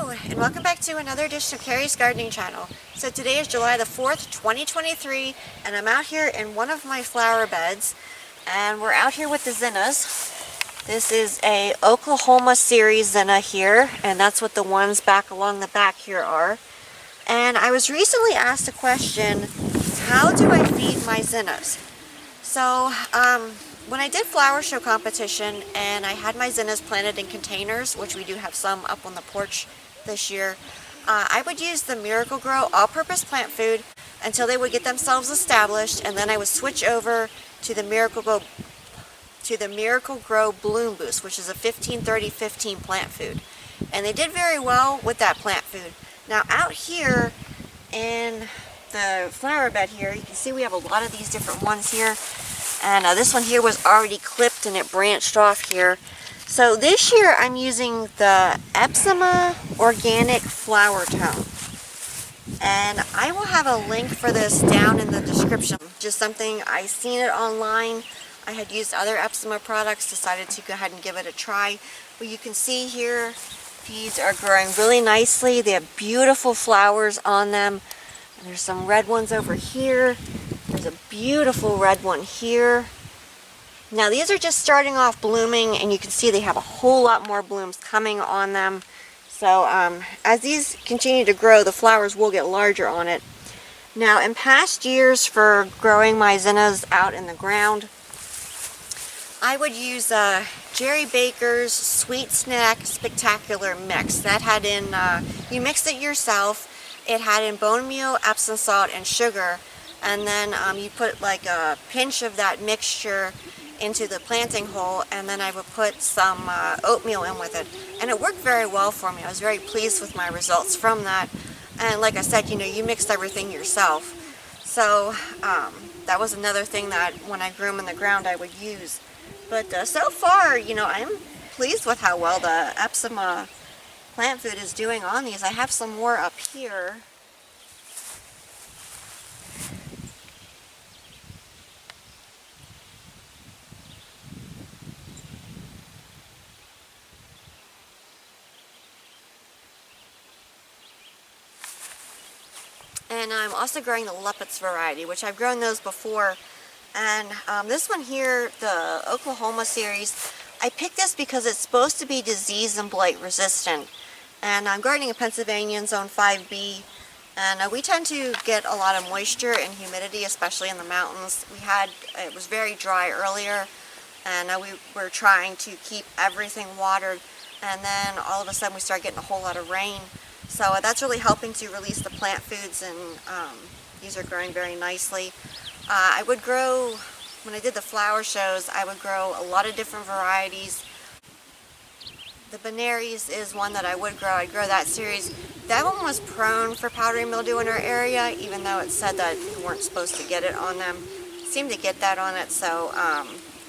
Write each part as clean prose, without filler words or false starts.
Hello, and welcome back to another edition of Carrie's Gardening Channel. So today is July the 4th, 2023, and I'm out here in one of my flower beds, and we're out here with the Zinnias. This is a Oklahoma series Zinnia here, and that's what the ones back along the back here are. And I was recently asked a question, how do I feed my Zinnias? So, when I did flower show competition and I had my Zinnias planted in containers, which we do have some up on the porch this year, I would use the Miracle-Gro all-purpose plant food until they would get themselves established, and then I would switch over to the Miracle-Gro Bloom Boost, which is a 15-30-15 plant food. And they did very well with that plant food. Now out here in the flower bed here, you can see we have a lot of these different ones here. And this one here was already clipped and it branched off here. So this year I'm using the Epsima Organic Flower Tone. And I will have a link for this down in the description. Just something, I seen it online. I had used other Epsima products, decided to go ahead and give it a try. But you can see here, these are growing really nicely. They have beautiful flowers on them. And there's some red ones over here. There's a beautiful red one here. Now these are just starting off blooming, and you can see they have a whole lot more blooms coming on them. So as these continue to grow, the flowers will get larger on it. Now in past years for growing my Zinnias out in the ground, I would use Jerry Baker's Sweet Snack Spectacular Mix. That had in, you mix it yourself, it had in bone meal, Epsom salt, and sugar. And then you put like a pinch of that mixture into the planting hole, and then I would put some oatmeal in with it. And it worked very well for me. I was very pleased with my results from that. And like I said, you know, you mixed everything yourself. So that was another thing that when I grew them in the ground I would use. But so far, you know, I'm pleased with how well the Epsima plant food is doing on these. I have some more up here. And I'm also growing the Leppitz variety, which I've grown those before. And this one here, the Oklahoma series, I picked this because it's supposed to be disease and blight resistant. And I'm gardening in Pennsylvania in Zone 5B. And we tend to get a lot of moisture and humidity, especially in the mountains. It was very dry earlier, and we were trying to keep everything watered. And then all of a sudden we started getting a whole lot of rain. So that's really helping to release the plant foods, and these are growing very nicely. I would grow, when I did the flower shows, I would grow a lot of different varieties. The Benaries is one that I would grow. I'd grow that series. That one was prone for powdery mildew in our area, even though it said that you weren't supposed to get it on them. It seemed to get that on it, so I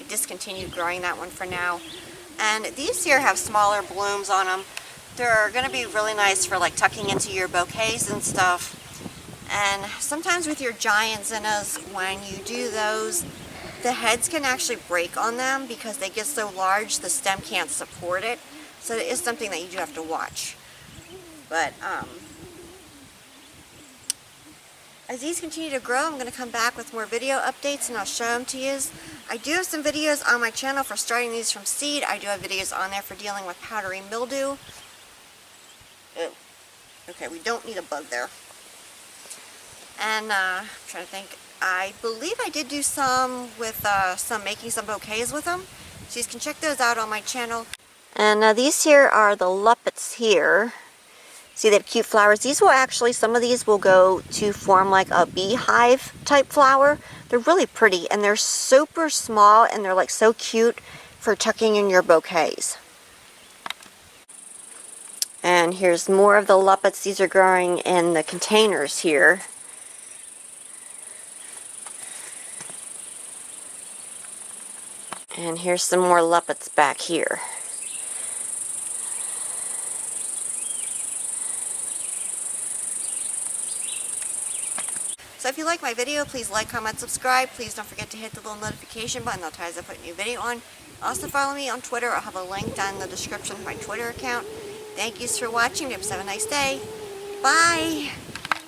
discontinued growing that one for now. And these here have smaller blooms on them. They're going to be really nice for like tucking into your bouquets and stuff. And sometimes with your giant Zinnias, when you do those, the heads can actually break on them because they get so large the stem can't support it. So it is something that you do have to watch. But as these continue to grow, I'm going to come back with more video updates and I'll show them to you. I do have some videos on my channel for starting these from seed. I do have videos on there for dealing with powdery mildew. Oh, okay, we don't need a bug there. And I'm trying to think, I believe I did do some with making some bouquets with them. So you can check those out on my channel. And these here are the Leppitz here. See, they have cute flowers. These will actually, some of these will go to form like a beehive type flower. They're really pretty, and they're super small, and they're like so cute for tucking in your bouquets. And here's more of the Leppitz. These are growing in the containers here. And here's some more Leppitz back here. So if you like my video, please like, comment, subscribe. Please don't forget to hit the little notification button. That'll tell you as I put a new video on. Also follow me on Twitter. I'll have a link down in the description of my Twitter account. Thank yous for watching. Have a nice day. Bye.